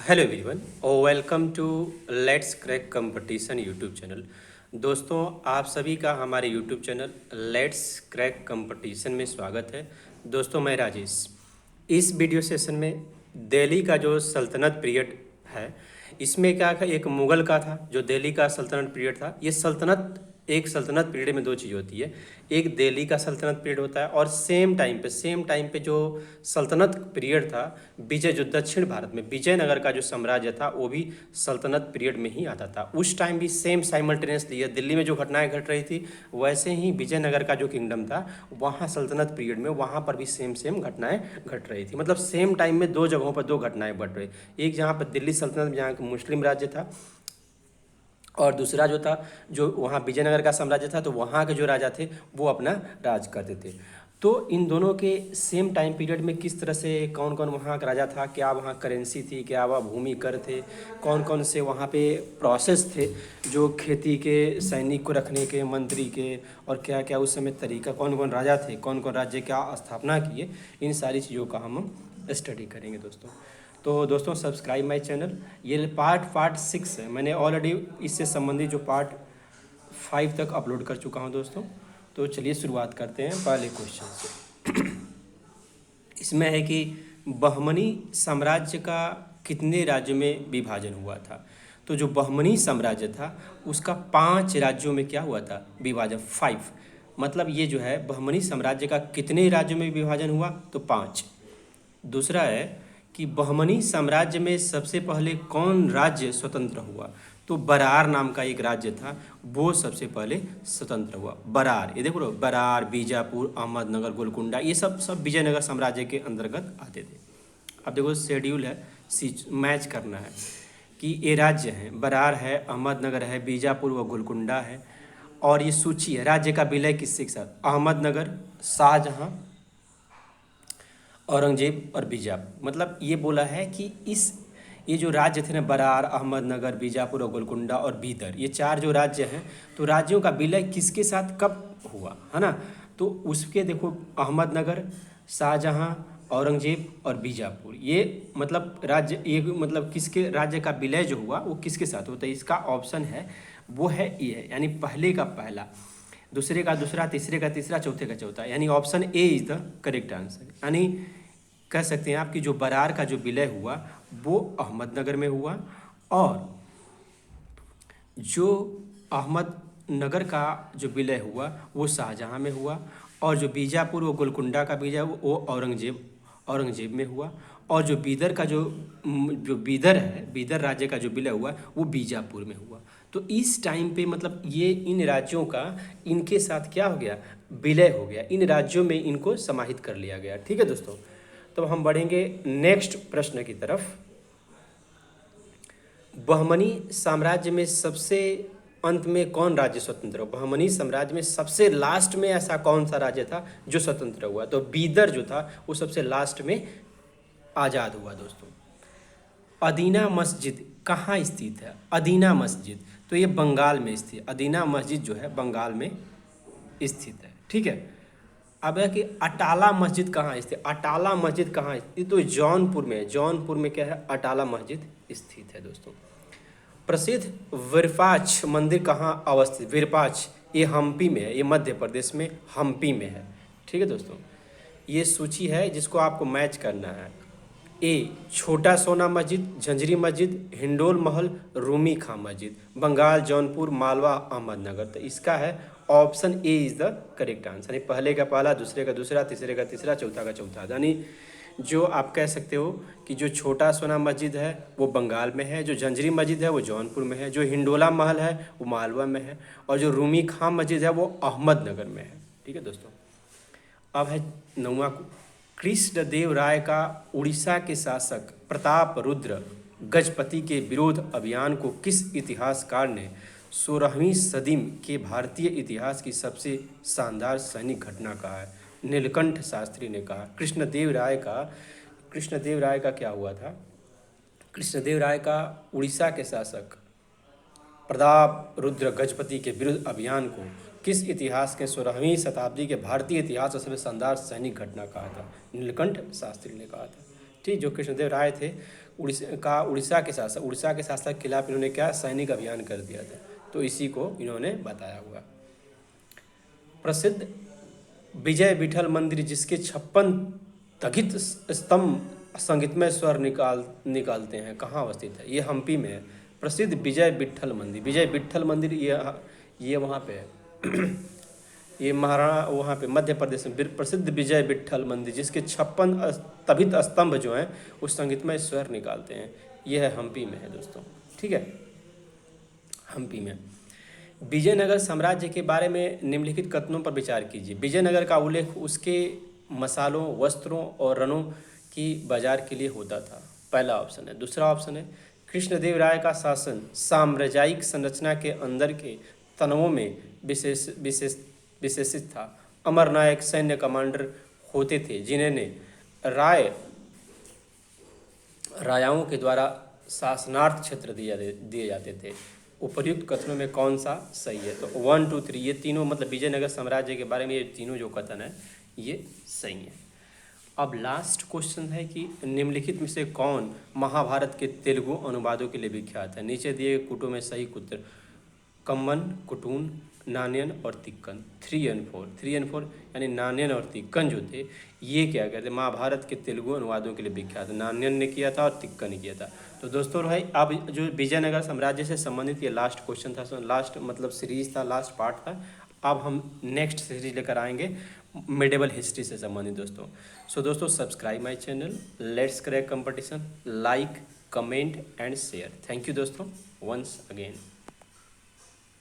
Hello everyone और welcome to let's crack competition YouTube channel. दोस्तों, आप सभी का हमारे YouTube channel let's crack competition में स्वागत है। दोस्तों, मैं राजेश। इस वीडियो सेशन में दिल्ली का जो सल्तनत पीरियड है, इसमें क्या था, एक मुग़ल का था जो दिल्ली का सल्तनत पीरियड था। ये सल्तनत एक सल्तनत पीरियड में दो चीज़ होती है, एक दिल्ली का सल्तनत पीरियड होता है और सेम टाइम पे जो सल्तनत पीरियड था विजय, जो दक्षिण भारत में विजयनगर का जो साम्राज्य था वो भी सल्तनत पीरियड में ही आता था। उस टाइम भी सेम साइमल्टेनियसली दिल्ली में जो घटनाएं घट रही थी वैसे ही विजयनगर का जो किंगडम था वहाँ सल्तनत पीरियड में वहाँ पर भी सेम घटनाएं घट रही थी। मतलब सेम टाइम में दो जगहों पर दो घटनाएं बढ़ रही, एक जहाँ पर दिल्ली सल्तनत जहाँ मुस्लिम राज्य था और दूसरा जो था जो वहाँ विजयनगर का साम्राज्य था, तो वहाँ के जो राजा थे वो अपना राज करते थे। तो इन दोनों के सेम टाइम पीरियड में किस तरह से कौन कौन वहाँ का राजा था, क्या वहाँ करेंसी थी, क्या वहाँ भूमि कर थे, कौन कौन से वहाँ पे प्रोसेस थे जो खेती के, सैनिक को रखने के, मंत्री के, और क्या क्या उस समय तरीका, कौन कौन राजा थे, कौन कौन राज्य क्या स्थापना किए, इन सारी चीज़ों का हम स्टडी करेंगे दोस्तों। तो दोस्तों, सब्सक्राइब माय चैनल। ये पार्ट 6 है। मैंने ऑलरेडी इससे संबंधित जो पार्ट 5 तक अपलोड कर चुका हूं दोस्तों। तो चलिए शुरुआत करते हैं पहले क्वेश्चन से। इसमें है कि बहमनी साम्राज्य का कितने राज्यों में विभाजन हुआ था। तो जो बहमनी साम्राज्य था उसका 5 राज्यों में क्या हुआ था, विभाजन, 5। मतलब ये जो है बहमनी साम्राज्य का कितने राज्यों में विभाजन हुआ, तो 5। दूसरा है कि बहमनी साम्राज्य में सबसे पहले कौन राज्य स्वतंत्र हुआ, तो बरार नाम का एक राज्य था, वो सबसे पहले स्वतंत्र हुआ। बरार, ये देखो, बरार, बीजापुर, अहमदनगर, गोलकुंडा, ये सब विजयनगर साम्राज्य के अंतर्गत आते थे। अब देखो शेड्यूल है, मैच करना है कि ये राज्य हैं, बरार है, अहमदनगर है, बीजापुर व गोलकुंडा है। और ये सूची है राज्य का विलय किससे के साथ, अहमदनगर, शाहजहाँ, औरंगजेब और बीजापुर। मतलब ये बोला है कि ये जो राज्य थे ना, बरार, अहमदनगर, बीजापुर और गोलकुंडा और बीदर, ये 4 जो राज्य हैं, तो राज्यों का विलय किसके साथ कब हुआ है ना। तो उसके देखो, अहमदनगर, शाहजहाँ, औरंगजेब और बीजापुर, ये मतलब राज्य, ये मतलब किसके राज्य का विलय जो हुआ वो किसके साथ होता है। इसका ऑप्शन है वो है ये, यानी पहले का पहला, दूसरे का दूसरा, तीसरे का तीसरा, चौथे का चौथा, यानी option A is the correct answer. यानी कह सकते हैं आप कि जो बरार का जो विलय हुआ वो अहमदनगर में हुआ, और जो अहमदनगर का जो विलय हुआ वो शाहजहाँ में हुआ, और जो बीजापुर वो गोलकुंडा का विजय वो औरंगजेब में हुआ, और जो बीदर का जो बीदर है, बीदर राज्य का जो विलय हुआ वो बीजापुर में हुआ। तो इस टाइम पे मतलब ये इन राज्यों का इनके साथ क्या हो गया, विलय हो गया, इन राज्यों में इनको समाहित कर लिया गया। ठीक है दोस्तों, तो हम बढ़ेंगे नेक्स्ट प्रश्न की तरफ। बहमनी साम्राज्य में सबसे अंत में कौन राज्य स्वतंत्र हुआ, बहमनी साम्राज्य में सबसे लास्ट में ऐसा कौन सा राज्य था जो स्वतंत्र हुआ, तो बीदर जो था वो सबसे लास्ट में आज़ाद हुआ दोस्तों। अदीना मस्जिद कहाँ स्थित है, अदीना मस्जिद, तो ये बंगाल में स्थित है। अदीना मस्जिद जो है बंगाल में स्थित है। ठीक है। अब है कि अटाला मस्जिद कहाँ स्थित, अटाला मस्जिद कहाँ स्थित, तो जौनपुर में, जौनपुर में क्या है, अटाला मस्जिद स्थित है दोस्तों। प्रसिद्ध विरूपाक्ष मंदिर कहाँ अवस्थित, विरूपाक्ष, ये हम्पी में है, ये मध्य प्रदेश में हम्पी में है। ठीक है दोस्तों, ये सूची है जिसको आपको मैच करना है। ए छोटा सोना मस्जिद, झंझरी मस्जिद, हिंडोल महल, रूमी खां मस्जिद, बंगाल, जौनपुर, मालवा, अहमदनगर। तो इसका है option A is the correct answer. यानी पहले का पहला, दूसरे का दूसरा, तीसरे का तीसरा, चौथा का चौथा। यानी जो आप कह सकते हो कि जो छोटा सोना मस्जिद है वो बंगाल में है, जो झंझरी मस्जिद है वो जौनपुर में है, जो हिंडोला महल है वो मालवा में है, और जो रूमी खां मस्जिद है वो अहमदनगर में है। ठीक है दोस्तों, अब है 9वां। कृष्णदेव राय का उड़ीसा के शासक प्रताप रुद्र गजपति के विरोध अभियान को किस इतिहासकार ने 16वीं सदी के भारतीय इतिहास की सबसे शानदार सैनिक घटना कहा है, नीलकंठ शास्त्री ने कहा। कृष्णदेव राय का क्या हुआ था, कृष्णदेव राय का उड़ीसा के शासक प्रताप रुद्र गजपति के विरुद्ध अभियान को किस इतिहास के 16वीं शताब्दी के भारतीय इतिहास का सबसे शानदार सैनिक घटना कहा था, नीलकंठ शास्त्री ने कहा था। ठीक। ठीक, जो कृष्णदेव राय थे उड़ीसा के साथ साथ खिलाफ इन्होंने क्या सैनिक अभियान कर दिया था, तो इसी को इन्होंने बताया हुआ। प्रसिद्ध विजय विठल मंदिर जिसके 56 तखित स्तंभ संगीतमय स्वर निकालते हैं, कहाँ अवस्थित है? ये हम्पी में है। प्रसिद्ध विजय विठल मंदिर ये वहाँ पे है ये महाराणा वहाँ पे मध्य प्रदेश में प्रसिद्ध विजय विठल मंदिर जिसके 56 तभित स्तंभ जो हैं उस संगीतमय स्वर निकालते हैं, यह है हम्पी में है दोस्तों। ठीक है, हम्पी में। विजयनगर साम्राज्य के बारे में निम्नलिखित कथनों पर विचार कीजिए। विजयनगर का उल्लेख उसके मसालों, वस्त्रों और रनों की बाजार के लिए होता था, पहला ऑप्शन है। दूसरा ऑप्शन है कृष्णदेव राय का शासन साम्राज्यिक संरचना के अंदर के तनवों में विशेषित था। अमरनायक सैन्य कमांडर होते थे जिन्हें राजाओं के द्वारा शासनार्थ क्षेत्र दिए जाते थे। उपर्युक्त कथनों में कौन सा सही है? तो 1, 2, 3 ये तीनों, मतलब विजयनगर साम्राज्य के बारे में ये तीनों जो कथन है ये सही है। अब लास्ट क्वेश्चन है कि निम्नलिखित में से कौन महाभारत के तेलुगु अनुवादों के लिए विख्यात है? नीचे दिए कुटों में सही उत्तर कम्मन, कुटून, नान्यन और तिक्कन। 3 and 4 यानी नान्यन और तिक्कन जो थे ये क्या कहते हैं, महाभारत के तेलुगु अनुवादों के लिए विख्यात। नान्यन ने किया था और तिक्कन ने किया था। तो दोस्तों भाई अब जो विजयनगर साम्राज्य से संबंधित ये लास्ट क्वेश्चन था, लास्ट मतलब सीरीज था, लास्ट पार्ट था। अब हम नेक्स्ट सीरीज लेकर आएंगे मिडेवल हिस्ट्री से संबंधित दोस्तों। सो दोस्तों subscribe my channel let's crack competition, like, comment and share. Thank you दोस्तों वंस अगेन।